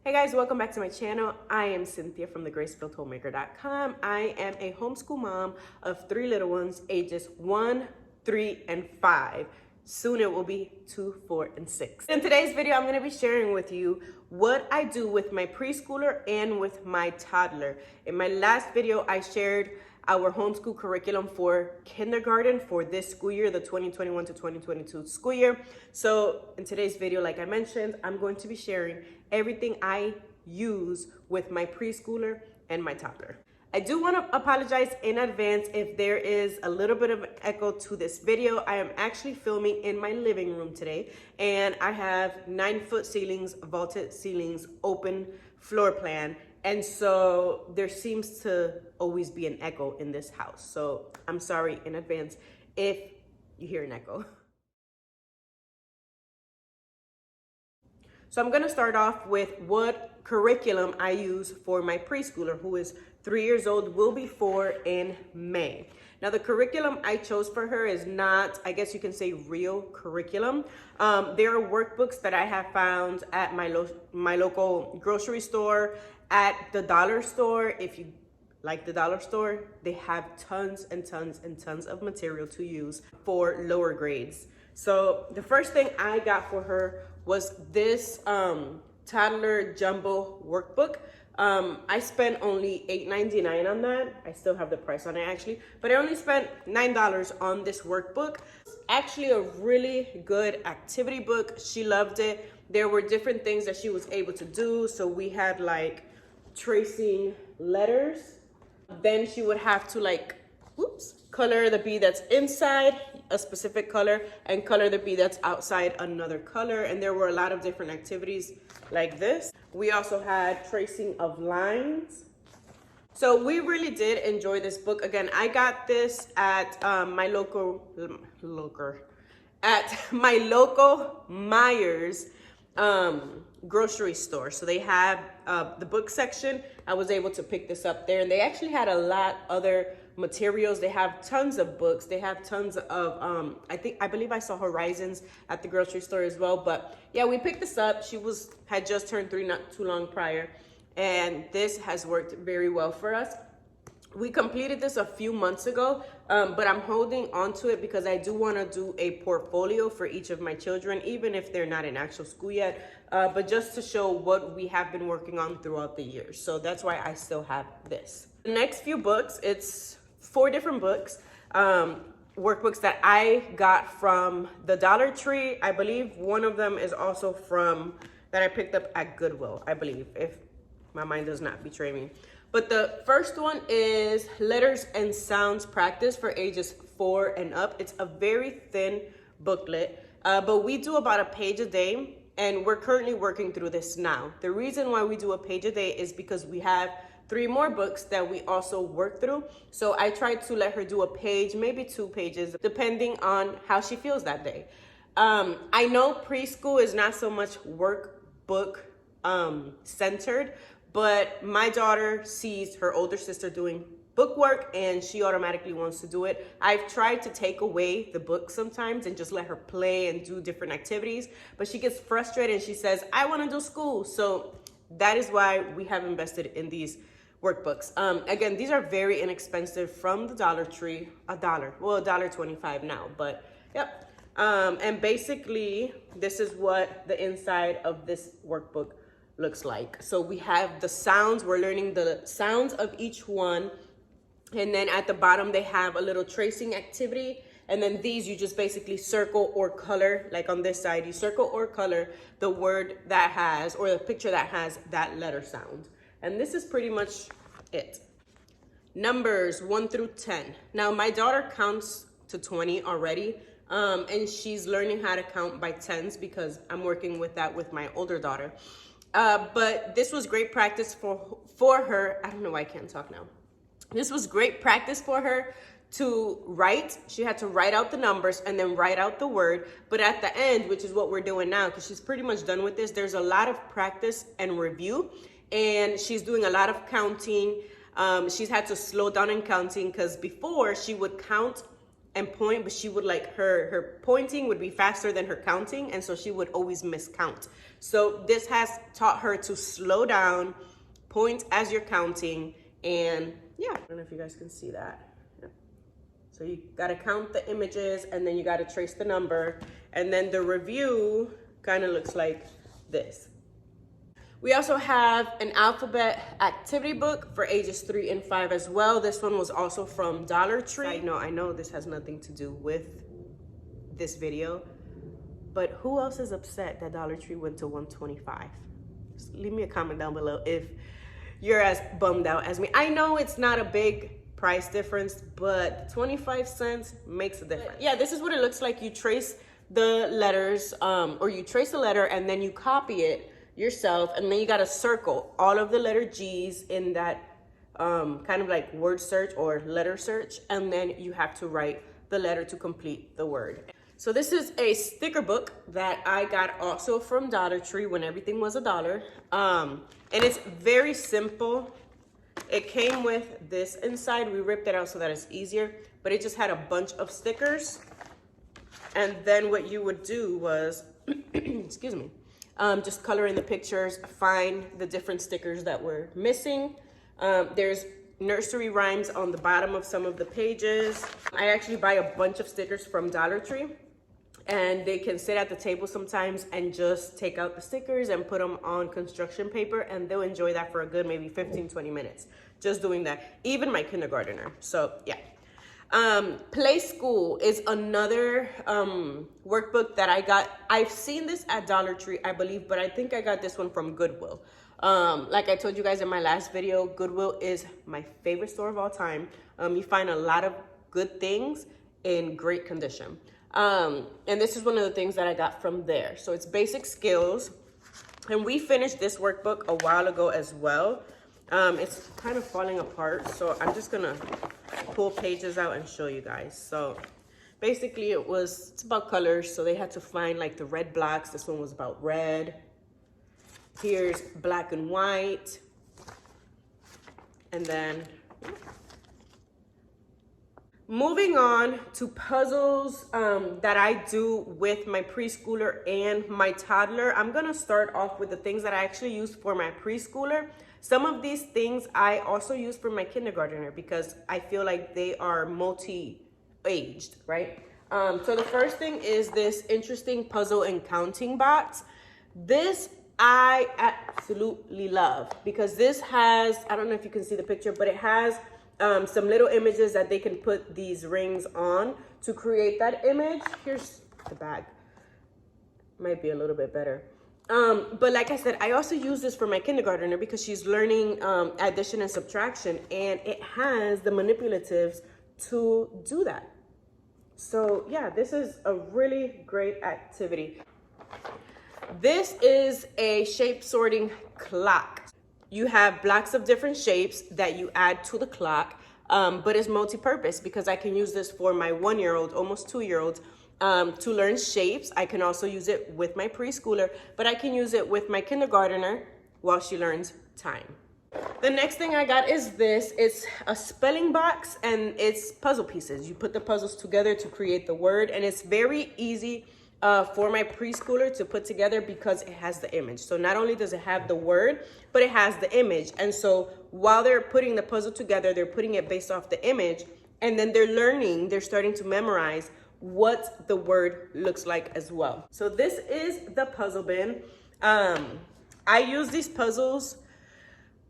Hey guys, welcome back to my channel. I am Cynthia from thegracefilled.homemaker.com. I am a homeschool mom of 3 little ones, ages 1, 3, and 5. Soon it will be 2, 4, and 6. In today's video, I'm going to be sharing with you what I do with my preschooler and with my toddler. In my last video, I shared our homeschool curriculum for kindergarten for this school year, the 2021 to 2022 school year. So in today's video, like I mentioned, I'm going to be sharing everything I use with my preschooler and my toddler. I do want to apologize in advance if there is a little bit of echo to this video. I am actually filming in my living room today, and I have 9-foot ceilings, vaulted ceilings, open floor plan. And so there seems to always be an echo in this house. So I'm sorry in advance if you hear an echo. So I'm gonna start off with what curriculum I use for my preschooler, who is 3 years old, will be 4 in May. Now the curriculum I chose for her is not, I guess you can say, real curriculum. There are workbooks that I have found at my local grocery store, at the dollar store. If you like the dollar store, they have tons and tons and tons of material to use for lower grades. So the first thing I got for her was this Toddler Jumbo Workbook. I spent only $8.99 on that. I still have the price on it actually, but I only spent $9 on this workbook. It's actually a really good activity book. She loved it. There were different things that she was able to do. So we had like tracing letters. Then she would have to color the bee that's inside a specific color and color the bee that's outside another color. And there were a lot of different activities like this. We also had tracing of lines. So we really did enjoy this book. Again, I got this at my local Myers grocery store. So they have the book section. I was able to pick this up there, and they actually had a lot other materials. They have tons of books. They have tons of I believe I saw Horizons at the grocery store as well. But yeah, we picked this up. She had just turned 3 not too long prior, and this has worked very well for us. We completed this a few months ago, but I'm holding on to it because I do want to do a portfolio for each of my children, even if they're not in actual school yet, but just to show what we have been working on throughout the years. So that's why I still have this. The next few books, it's 4 different books, workbooks that I got from the Dollar Tree. I believe one of them is also that I picked up at Goodwill, I believe, if my mind does not betray me. But the first one is Letters and Sounds Practice for ages 4 and up. It's a very thin booklet, but we do about a page a day, and we're currently working through this now. The reason why we do a page a day is because we have 3 more books that we also work through. So I try to let her do a page, maybe 2 pages, depending on how she feels that day. I know preschool is not so much workbook centered, but my daughter sees her older sister doing book work and she automatically wants to do it. I've tried to take away the book sometimes and just let her play and do different activities, but she gets frustrated and she says, I want to do school. So that is why we have invested in these workbooks. Again, these are very inexpensive from the Dollar Tree, $1.25 now, but yep. And basically this is what the inside of this workbook looks like. So we have the sounds. We're learning the sounds of each one. And then at the bottom, they have a little tracing activity. And then these, you just basically circle or color, like on this side, you circle or color the word that has, or the picture that has that letter sound. And this is pretty much it. Numbers 1 through 10. Now my daughter counts to 20 already. And she's learning how to count by tens because I'm working with that with my older daughter. But this was great practice for her. I don't know why I can't talk now. This was great practice for her to write. She had to write out the numbers and then write out the word. But at the end, which is what we're doing now, because she's pretty much done with this, there's a lot of practice and review. And she's doing a lot of counting. She's had to slow down in counting because before she would count and point, but she would like her pointing would be faster than her counting, and so she would always miscount. So this has taught her to slow down, point as you're counting, and yeah, I don't know if you guys can see that. Yeah. So you got to count the images, and then you got to trace the number, and then the review kind of looks like this. We also have an alphabet activity book for ages 3 and 5 as well. This one was also from Dollar Tree. I know this has nothing to do with this video, but who else is upset that Dollar Tree went to $125? Just leave me a comment down below if you're as bummed out as me. I know it's not a big price difference, but 25 cents makes a difference. Yeah, this is what it looks like. You trace the letters, or you trace the letter and then you copy it yourself, and then you got to circle all of the letter G's in that kind of like word search or letter search, and then you have to write the letter to complete the word. So this is a sticker book that I got also from Dollar Tree when everything was $1, and it's very simple. It came with this inside. We ripped it out so that it's easier, but it just had a bunch of stickers, and then what you would do was excuse me, just color in the pictures, find the different stickers that were missing. There's nursery rhymes on the bottom of some of the pages. I actually buy a bunch of stickers from Dollar Tree, and they can sit at the table sometimes and just take out the stickers and put them on construction paper, and they'll enjoy that for a good maybe 15-20 minutes just doing that. Even my kindergartner. So yeah. Play School is another workbook that I got. I've seen this at Dollar Tree, I believe, but I think I got this one from Goodwill. Like I told you guys in my last video, Goodwill is my favorite store of all time. You find a lot of good things in great condition. And this is one of the things that I got from there. So it's basic skills, and we finished this workbook a while ago as well. It's kind of falling apart, so I'm just gonna pull pages out and show you guys. So basically it's about colors, so they had to find like the red blocks. This one was about red. Here's black and white, and then moving on to puzzles that I do with my preschooler and my toddler. I'm gonna start off with the things that I actually use for my preschooler. Some of these things I also use for my kindergartner because I feel like they are multi-aged, right? So the first thing is this interesting puzzle and counting box. This I absolutely love because this has, I don't know if you can see the picture, but it has some little images that they can put these rings on to create that image. Here's the bag. Might be a little bit better. But like I said, I also use this for my kindergartner because she's learning addition and subtraction, and it has the manipulatives to do that. So yeah, this is a really great activity. This is a shape sorting clock. You have blocks of different shapes that you add to the clock, but it's multi-purpose because I can use this for my 1-year-old, almost 2-year-old, to learn shapes. I can also use it with my preschooler, but I can use it with my kindergartner while she learns time. The next thing I got is this. It's a spelling box, and it's puzzle pieces. You put the puzzles together to create the word, and it's very easy for my preschooler to put together because it has the image. So not only does it have the word, but it has the image. And so while they're putting the puzzle together, they're putting it based off the image, and then they're starting to memorize what the word looks like as well. So this is the puzzle bin. I use these puzzles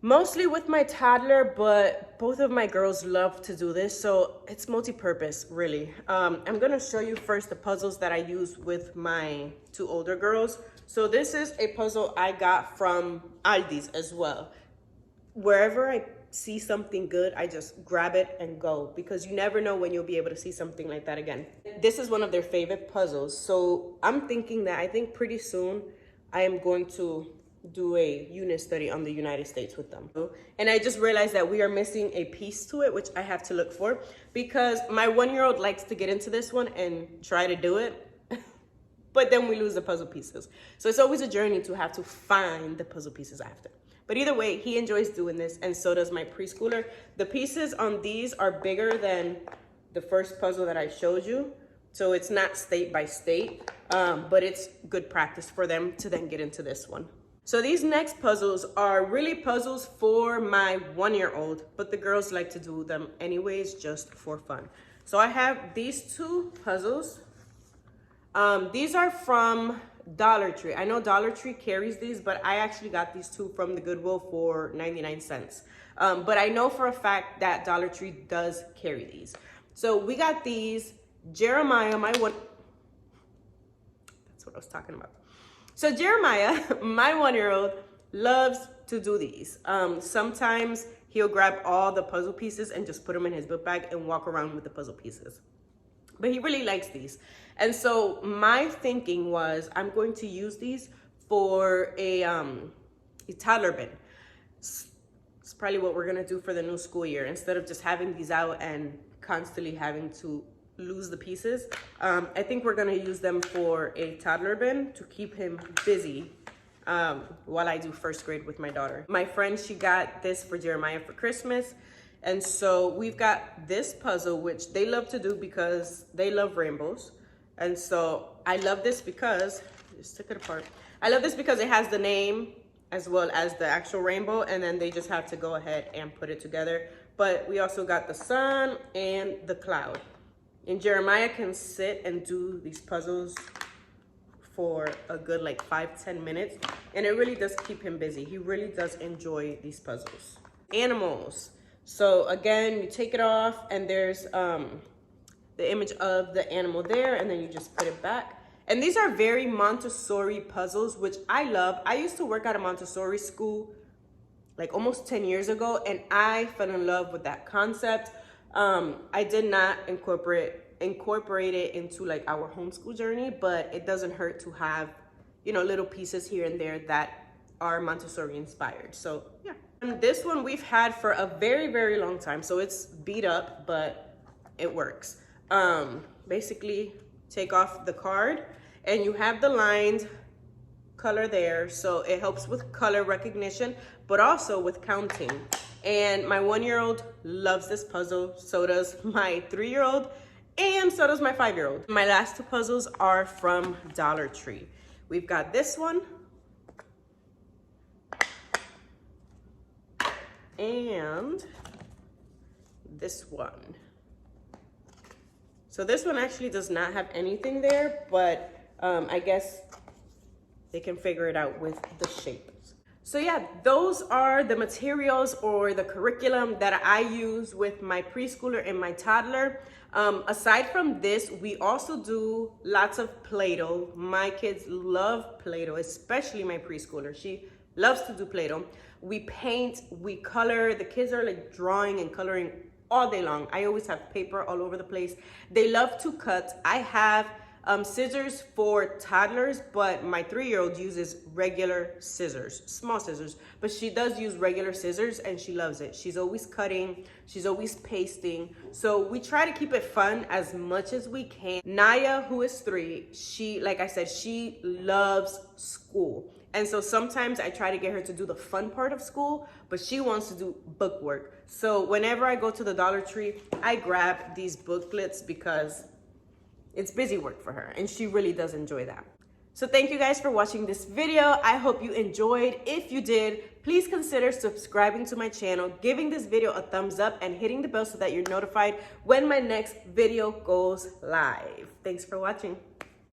mostly with my toddler, but both of my girls love to do this, so it's multi-purpose, really. I'm gonna show you first the puzzles that I use with my 2 older girls. So this is a puzzle I got from Aldi's as well. Wherever I see something good, I just grab it and go, because you never know when you'll be able to see something like that again. This is one of their favorite puzzles, so I'm thinking that I think pretty soon I am going to do a unit study on the United States with them. And I just realized that we are missing a piece to it, which I have to look for, because my 1-year-old likes to get into this one and try to do it, but then we lose the puzzle pieces. So it's always a journey to have to find the puzzle pieces after. But either way, he enjoys doing this, and so does my preschooler. The pieces on these are bigger than the first puzzle that I showed you. So it's not state by state, but it's good practice for them to then get into this one. So these next puzzles are really puzzles for my 1-year-old, but the girls like to do them anyways, just for fun. So I have these 2 puzzles. These are from Dollar Tree. I know Dollar Tree carries these, but I actually got these 2 from the Goodwill for 99 cents. But I know for a fact that Dollar Tree does carry these. So we got these. Jeremiah, that's what I was talking about. So Jeremiah, my 1-year-old, loves to do these. Sometimes he'll grab all the puzzle pieces and just put them in his book bag and walk around with the puzzle pieces. But he really likes these. And so my thinking was I'm going to use these for a toddler bin. It's probably what we're gonna do for the new school year. Instead of just having these out and constantly having to lose the pieces, I think we're gonna use them for a toddler bin to keep him busy while I do first grade with my daughter. My friend, she got this for Jeremiah for Christmas. And so we've got this puzzle, which they love to do because they love rainbows. And so I love this because, just took it apart. I love this because it has the name as well as the actual rainbow, and then they just have to go ahead and put it together. But we also got the sun and the cloud. And Jeremiah can sit and do these puzzles for a good like 5-10 minutes. And it really does keep him busy. He really does enjoy these puzzles. Animals. So again, you take it off and there's the image of the animal there, and then you just put it back. And these are very Montessori puzzles, which I love. I used to work at a Montessori school like almost 10 years ago, and I fell in love with that concept. I did not incorporate it into like our homeschool journey, but it doesn't hurt to have, you know, little pieces here and there that are Montessori inspired. So yeah. And this one we've had for a very, very long time. So it's beat up, but it works. Basically take off the card and you have the lined color there. So it helps with color recognition, but also with counting. And my 1-year-old loves this puzzle. So does my 3-year-old, and so does my 5-year-old. My last 2 puzzles are from Dollar Tree. We've got this one and this one. So this one actually does not have anything there, but I guess they can figure it out with the shapes. So yeah, those are the materials or the curriculum that I use with my preschooler and my toddler. Aside from this, we also do lots of Play-Doh. My kids love Play-Doh, especially my preschooler. She loves to do Play-Doh. We paint, we color. The kids are like drawing and coloring all day long. I always have paper all over the place. They love to cut. I have scissors for toddlers, but my 3-year-old uses regular scissors, small scissors, but she does use regular scissors and she loves it. She's always cutting, she's always pasting. So we try to keep it fun as much as we can. Naya, who is 3, she, like I said, she loves school. And so sometimes I try to get her to do the fun part of school, but she wants to do book work. So whenever I go to the Dollar Tree, I grab these booklets because it's busy work for her, and she really does enjoy that. So thank you guys for watching this video. I hope you enjoyed. If you did, please consider subscribing to my channel, giving this video a thumbs up, and hitting the bell so that you're notified when my next video goes live. Thanks for watching.